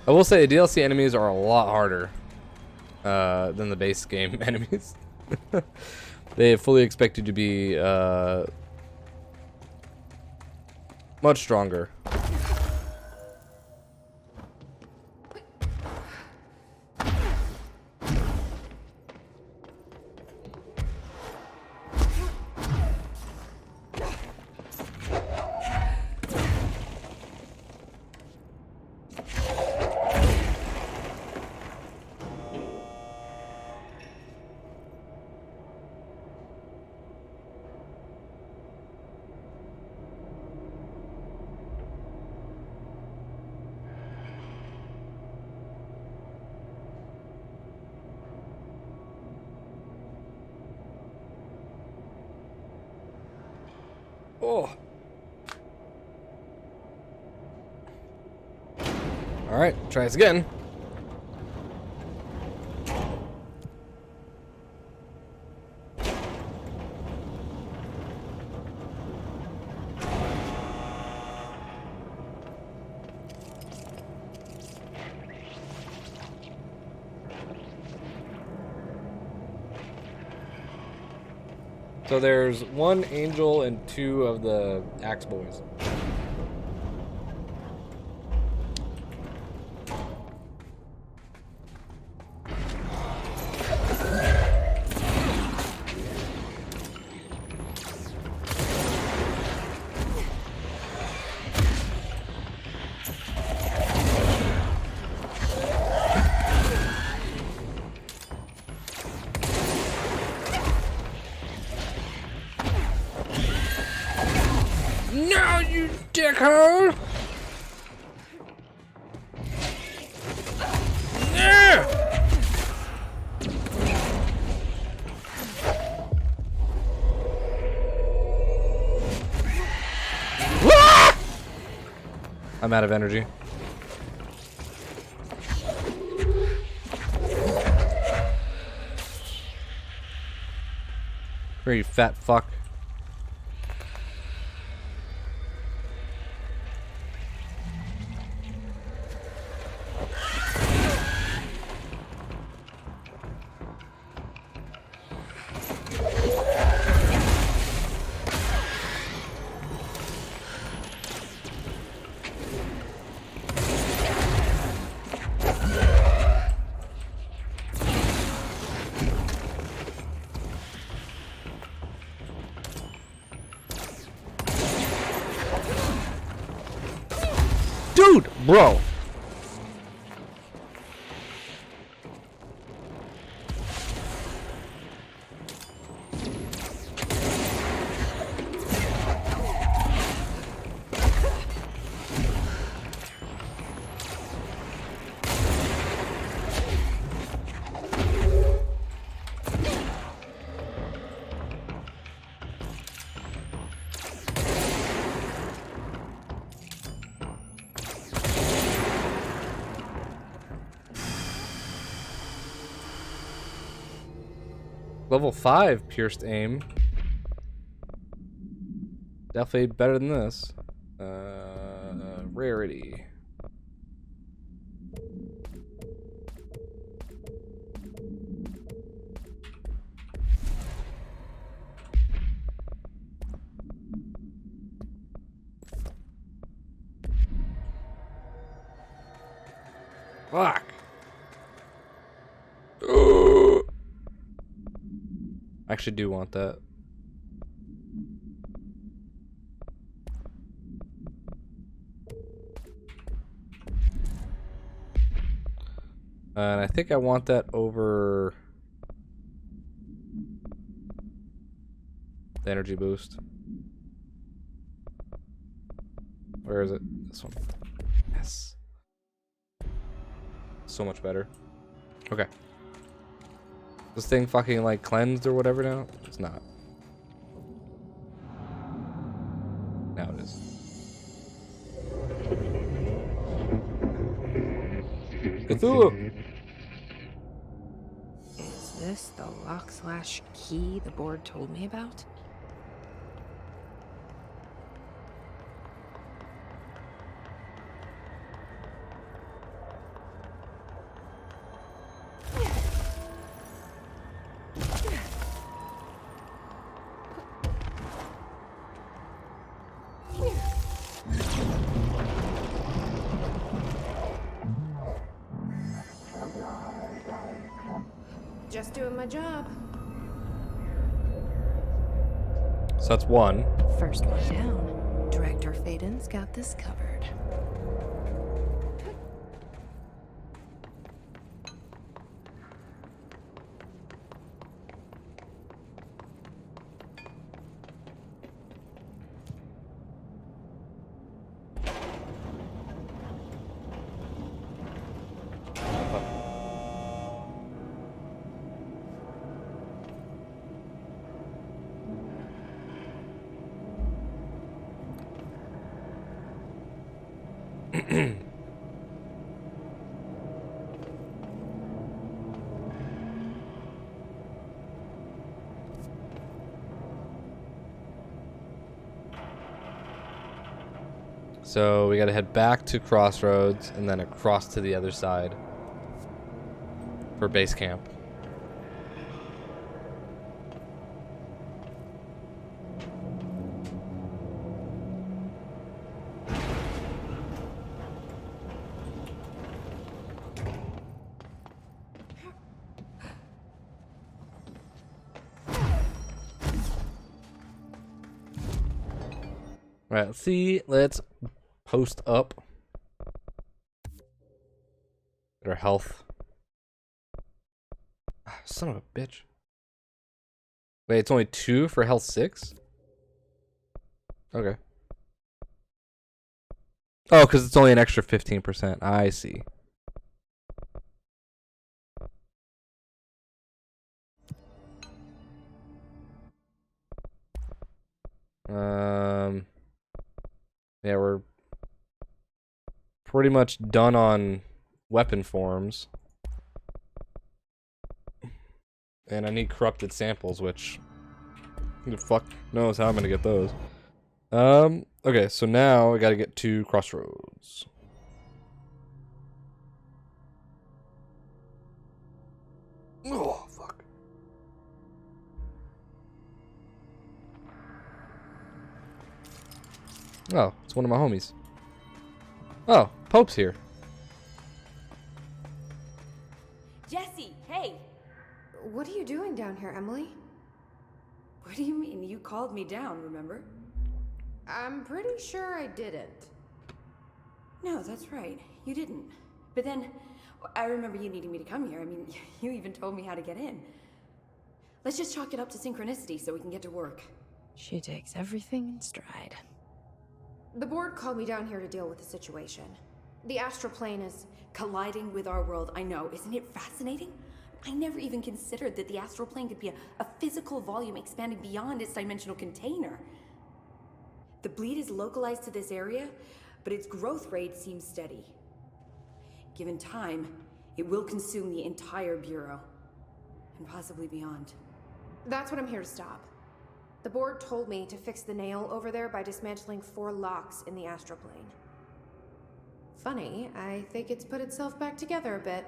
I will say the DLC enemies are a lot harder than the base game enemies. They fully expect you to be much stronger. Oh. All right, try this again. So there's one angel and two of the axe boys. No, you dickhole! Yeah! Ah! I'm out of energy. Where you fat fuck? Dude, bro. Level 5 pierced aim. Definitely better than this. Rarity. Fuck. I actually do want that. And I think I want that over the energy boost. Where is it? This one. Yes. So much better. Okay. This thing fucking like cleansed or whatever now? It's not. Now it is. Cthulhu! Is this the lock/key the board told me about? Just doing my job. So that's one. First one down. Director Faden's got this covered. So we gotta head back to Crossroads and then across to the other side for base camp. All right, let's see. Let's post up. Get our health. Ah, son of a bitch. Wait, it's only 2 for health 6? Okay. Oh, because it's only an extra 15%. I see. Yeah, we're pretty much done on weapon forms. And I need corrupted samples, which who the fuck knows how I'm gonna get those. Okay, so now I gotta get to Crossroads. Oh, fuck. Oh, it's one of my homies. Oh, Pope's here. Jesse, hey! What are you doing down here, Emily? What do you mean? You called me down, remember? I'm pretty sure I didn't. No, that's right. You didn't. But then, I remember you needing me to come here. I mean, you even told me how to get in. Let's just chalk it up to synchronicity so we can get to work. She takes everything in stride. The board called me down here to deal with the situation. The astral plane is Colliding with our world, I know. Isn't it fascinating? I never even considered that the astral plane could be a physical volume expanding beyond its dimensional container. The bleed is localized to this area, but its growth rate seems steady. Given time, it will consume the entire Bureau, and possibly beyond. That's what I'm here to stop. The board told me to fix the nail over there by dismantling 4 locks in the astral plane. Funny, I think it's put itself back together a bit.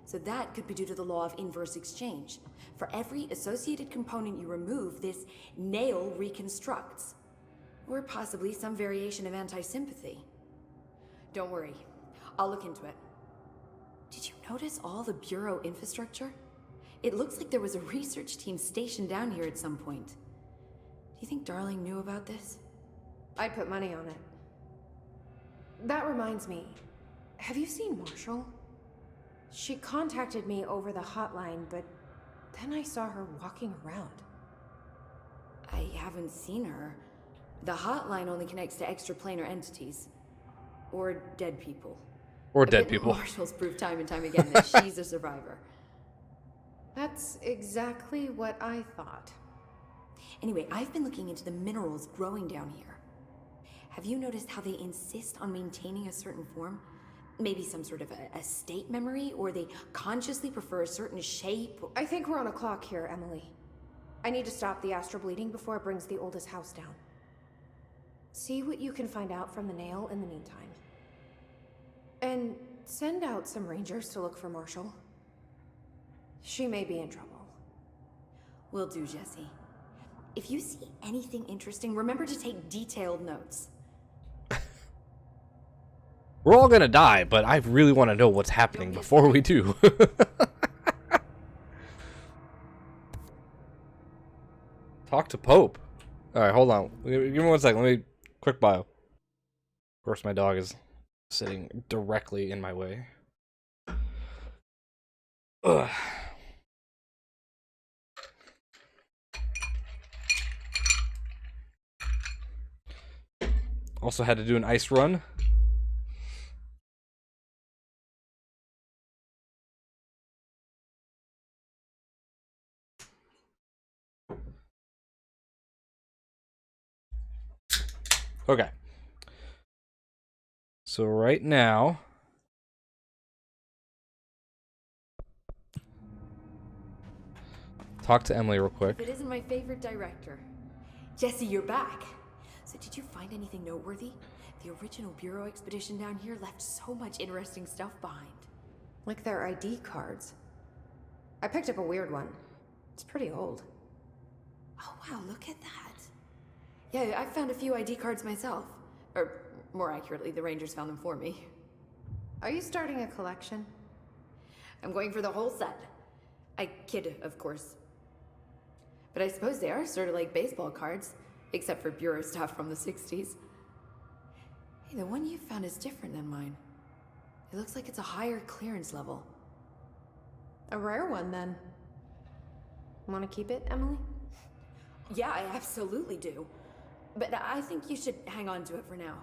So that could be due to the law of inverse exchange. For every associated component you remove, this nail reconstructs. Or possibly some variation of anti-sympathy. Don't worry, I'll look into it. Did you notice all the Bureau infrastructure? It looks like there was a research team stationed down here at some point. Do you think Darling knew about this? I'd put money on it. That reminds me, have you seen Marshall? She contacted me over the hotline, but then I saw her walking around. I haven't seen her. The hotline only connects to extraplanar entities. Or dead people. Or dead people. Marshall's proved time and time again that she's a survivor. That's exactly what I thought. Anyway, I've been looking into the minerals growing down here. Have you noticed how they insist on maintaining a certain form? Maybe some sort of a state memory, or they consciously prefer a certain shape? I think we're on a clock here, Emily. I need to stop the astral bleeding before it brings the oldest house down. See what you can find out from the nail in the meantime. And send out some rangers to look for Marshall. She may be in trouble. Will do, Jesse. If you see anything interesting, remember to take detailed notes. We're all gonna die, but I really want to know what's happening before we do. Talk to Pope. Alright, hold on. Give me 1 second. Let me... Quick bio. Of course, my dog is sitting directly in my way. Ugh. Also had to do an ice run. Okay. So right now, talk to Emily real quick. It isn't my favorite director. Jesse, you're back. So did you find anything noteworthy? The original Bureau expedition down here left so much interesting stuff behind. Like their ID cards. I picked up a weird one. It's pretty old. Oh wow, look at that. Yeah, I found a few ID cards myself. Or, more accurately, the Rangers found them for me. Are you starting a collection? I'm going for the whole set. I kid, of course. But I suppose they are sort of like baseball cards, except for Bureau stuff from the 60s. Hey, the one you found is different than mine. It looks like it's a higher clearance level. A rare one, then. Want to keep it, Emily? Yeah, I absolutely do. But I think you should hang on to it for now.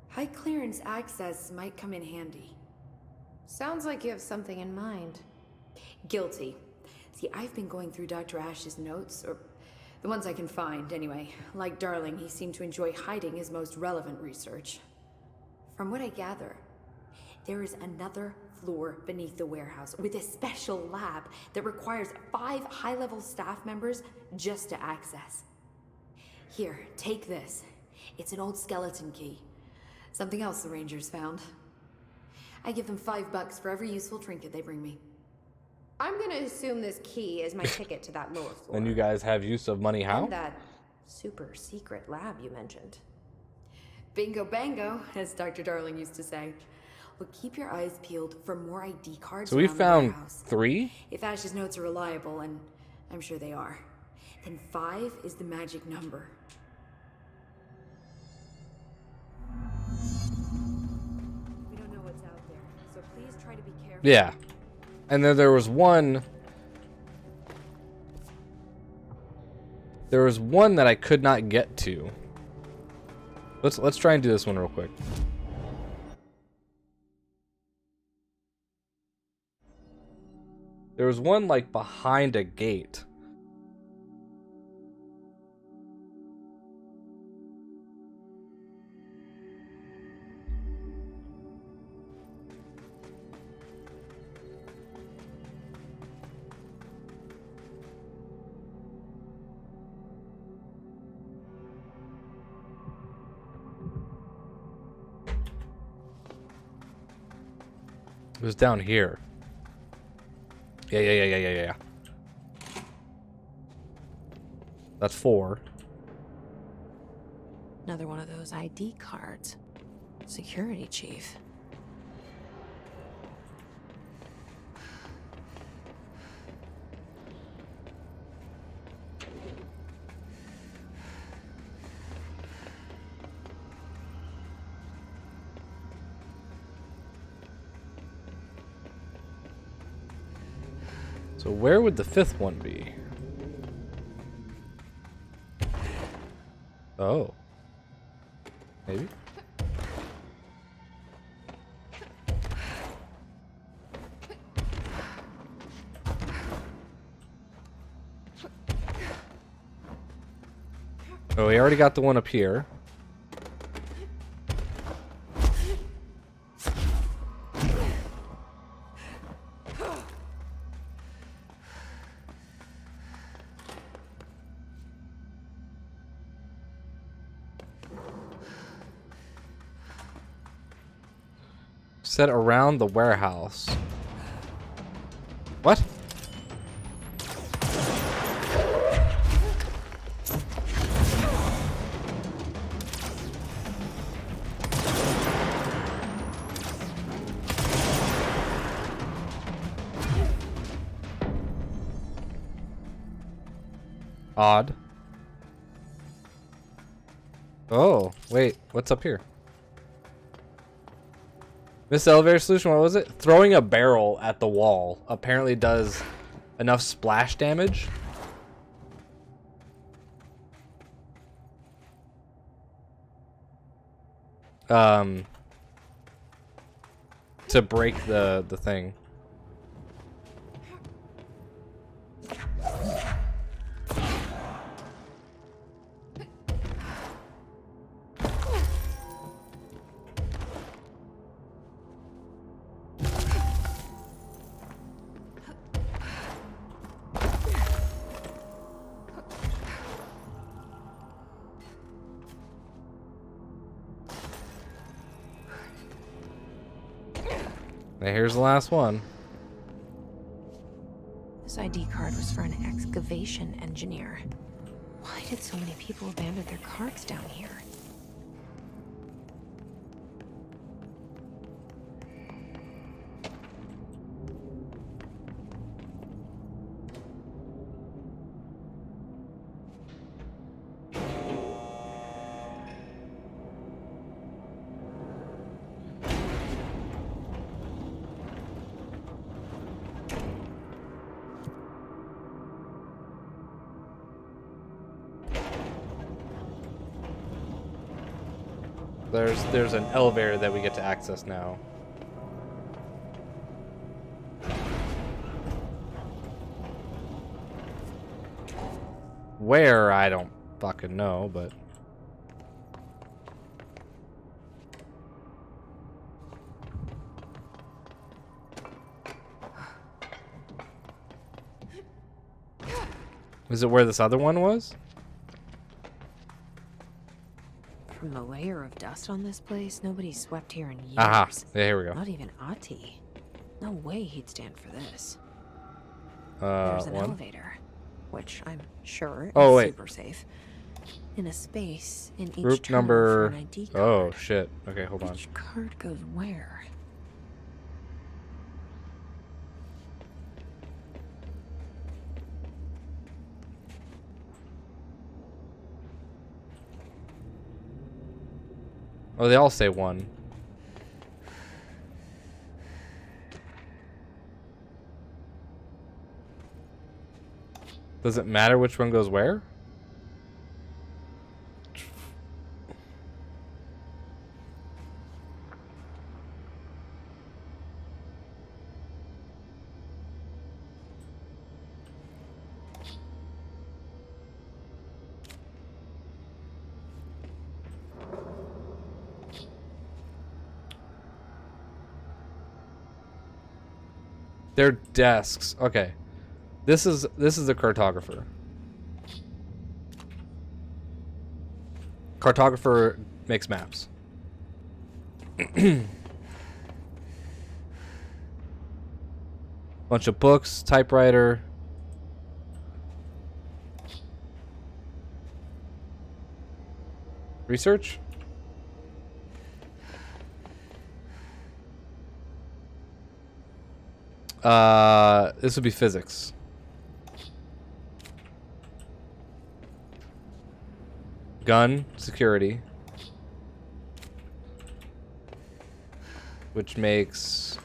High clearance access might come in handy. Sounds like you have something in mind. Guilty. See, I've been going through Dr. Ash's notes, or the ones I can find, anyway. Like Darling, he seemed to enjoy hiding his most relevant research. From what I gather, there is another floor beneath the warehouse with a special lab that requires 5 high-level staff members just to access. Here, take this. It's an old skeleton key. Something else the Rangers found. I give them $5 for every useful trinket they bring me. I'm gonna assume this key is my ticket to that lower floor. And you guys have use of money how? And that super secret lab you mentioned. Bingo bango, as Dr. Darling used to say. Well, keep your eyes peeled for more ID cards. So we around the found warehouse. 3? If Ash's notes are reliable, and I'm sure they are, then 5 is the magic number. We don't know what's out there, so please try to be careful. Yeah. And then there was one... There was one that I could not get to. Let's try and do this one real quick. There was one like behind a gate. It was down here. Yeah. That's 4. Another one of those ID cards. Security chief. So where would the 5th one be? Oh. Maybe? Oh, we already got the one up here. Set around the warehouse. What? Odd. Oh, wait. What's up here? Miss Elevator Solution, what was it? Throwing a barrel at the wall apparently does enough splash damage. To break the thing. Now here's the last one. This ID card was for an excavation engineer. Why did so many people abandon their cards down here? There's an elevator that we get to access now. Where, I don't fucking know, but is it where this other one was? From the layer of dust on this place, nobody's swept here in years. Aha, yeah, here we go. Not even Ati. No way he'd stand for this. There's an One. elevator, which I'm sure is Oh, wait. super safe. In a space in each Group terminal number. for an ID card. Oh shit. Okay, hold on. Which card goes where? Oh, they all say one. Does it matter which one goes where? They're desks. Okay. This is the cartographer. Cartographer makes maps. Bunch of books, typewriter. Research? This would be physics. Gun, security. Which makes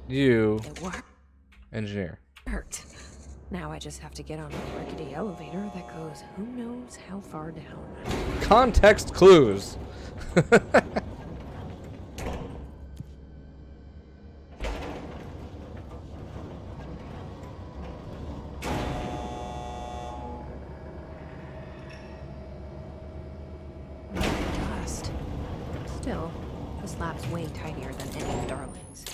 you It worked. engineer. Now I just have to get on a rickety elevator that goes who knows how far down. Context clues. Dust. Still, this lab's way tidier than any of Darling's.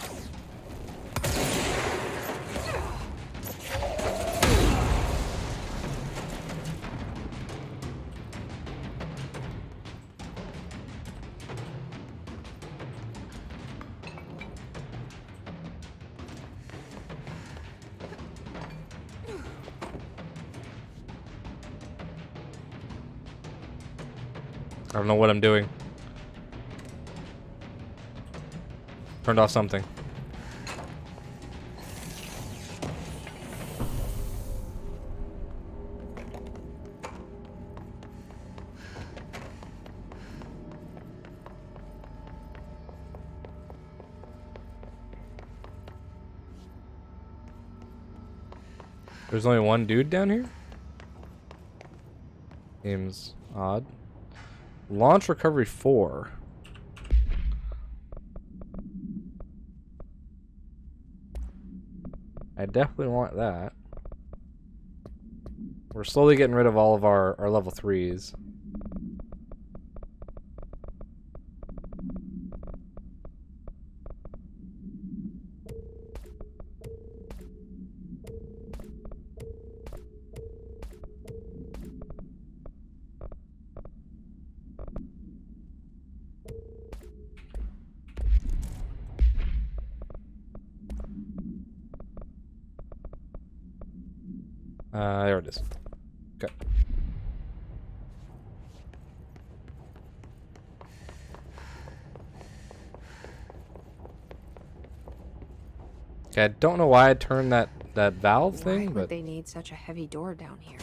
I don't know what I'm doing. Turned off something. There's only one dude down here? Seems odd. Launch recovery 4. I definitely want that. We're slowly getting rid of all of our level 3s. There it is. Okay. Okay, I don't know why I turned that valve thing, Why but would they need such a heavy door down here?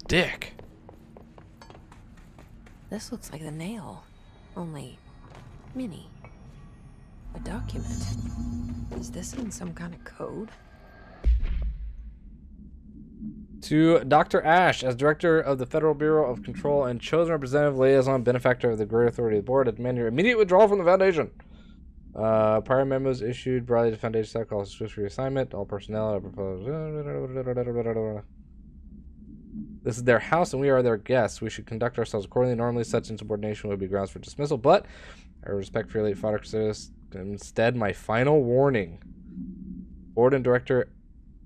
dick. This looks like the nail, only mini. A document. Is this in some kind of code? To Dr. Ash, as director of the Federal Bureau of Control and chosen representative liaison benefactor of the Great Authority of the Board, I demand your immediate withdrawal from the Foundation. Prior memos issued broadly to Foundation staff call Swiss reassignment. All personnel are proposed. This is their house and we are their guests. We should conduct ourselves accordingly. Normally, such insubordination would be grounds for dismissal, but I respect for your late father. Instead, my final warning. Board and director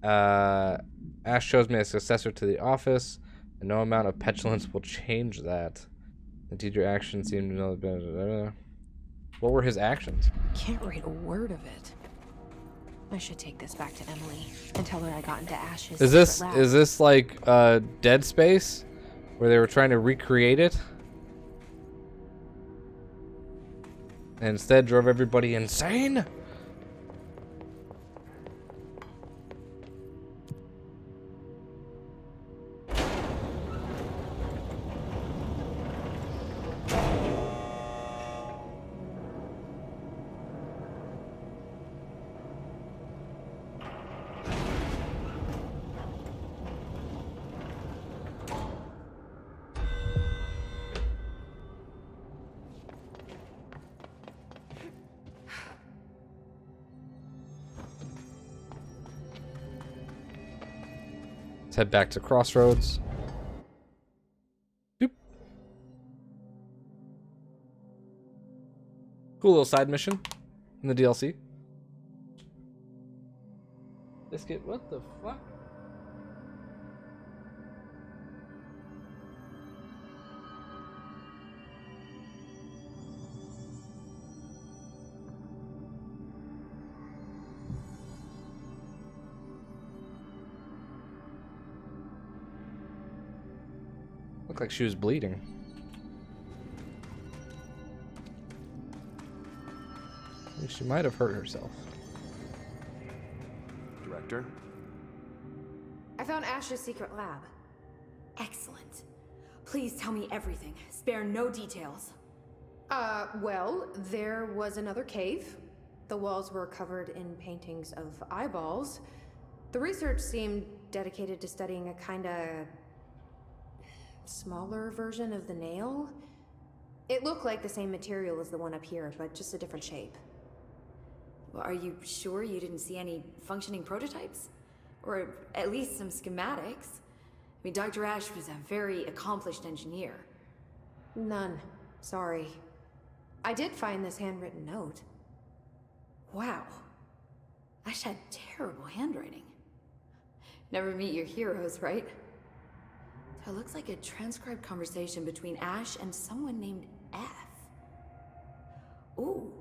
Ash chose me as successor to the office, and no amount of petulance will change that. Indeed, your actions seem to know the better. What were his actions? Can't read a word of it. I should take this back to Emily and tell her I got into Ash's secret lab. Is this like Dead Space, where they were trying to recreate it, and instead drove everybody insane? Let's head back to Crossroads. Boop. Cool little side mission in the DLC. Biscuit, what the fuck? Looked like she was bleeding. I think she might have hurt herself. Director? I found Ash's secret lab. Excellent. Please tell me everything. Spare no details. Well, there was another cave. The walls were covered in paintings of eyeballs. The research seemed dedicated to studying a kinda smaller version of the nail. It looked like the same material as the one up here, but just a different shape. Well, are you sure you didn't see any functioning prototypes? Or at least some schematics? mean, Dr. Ash was a very accomplished engineer. None. Sorry. I did find this handwritten note. Wow. Ash had terrible handwriting. Never meet your heroes, right? So it looks like a transcribed conversation between Ash and someone named F. Ooh.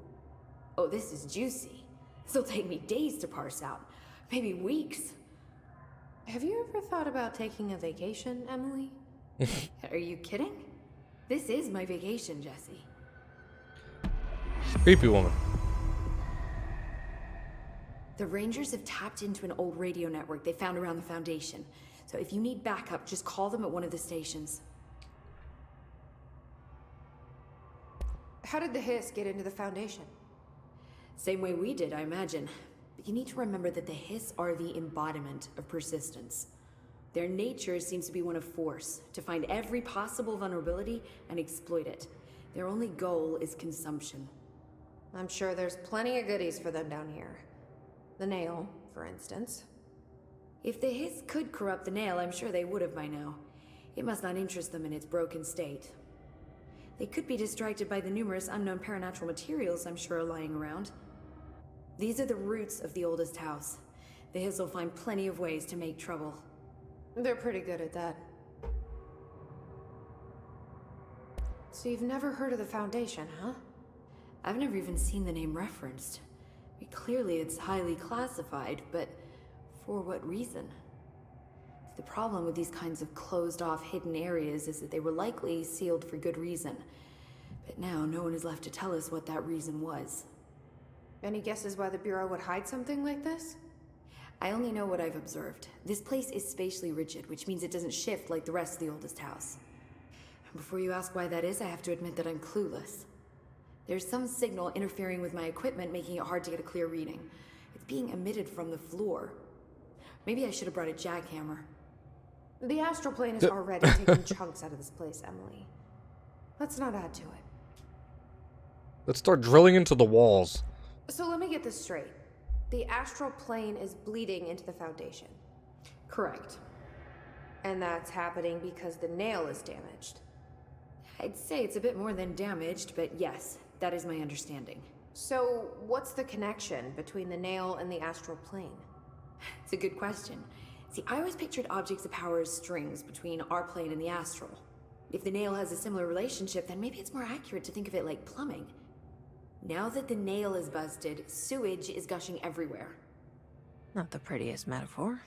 Oh, this is juicy. This'll take me days to parse out. Maybe weeks. Have you ever thought about taking a vacation, Emily? Are you kidding? This is my vacation, Jesse. Creepy woman. The Rangers have tapped into an old radio network they found around the Foundation. So if you need backup, just call them at one of the stations. How did the Hiss get into the Foundation? Same way we did, I imagine. But you need to remember that the Hiss are the embodiment of persistence. Their nature seems to be one of force, to find every possible vulnerability and exploit it. Their only goal is consumption. I'm sure there's plenty of goodies for them down here. The nail, for instance. If the Hiss could corrupt the nail, I'm sure they would have by now. It must not interest them in its broken state. They could be distracted by the numerous unknown paranatural materials I'm sure are lying around. These are the roots of the oldest house. The Hiss will find plenty of ways to make trouble. They're pretty good at that. So you've never heard of the Foundation, huh? I've never even seen the name referenced. I mean, clearly it's highly classified, but for what reason? The problem with these kinds of closed-off hidden areas is that they were likely sealed for good reason. But now no one is left to tell us what that reason was. Any guesses why the Bureau would hide something like this? I only know what I've observed. This place is spatially rigid, which means it doesn't shift like the rest of the oldest house. And before you ask why that is, I have to admit that I'm clueless. There's some signal interfering with my equipment, making it hard to get a clear reading. It's being emitted from the floor. Maybe I should have brought a jackhammer. The astral plane is already taking chunks out of this place, Emily. Let's not add to it. Let's start drilling into the walls. So let me get this straight. The astral plane is bleeding into the Foundation. Correct. And that's happening because the nail is damaged. I'd say it's a bit more than damaged, but yes, that is my understanding. So what's the connection between the nail and the astral plane? It's a good question. See, I always pictured objects of power as strings between our plane and the astral. If the nail has a similar relationship, then maybe it's more accurate to think of it like plumbing. Now that the nail is busted, sewage is gushing everywhere. Not the prettiest metaphor.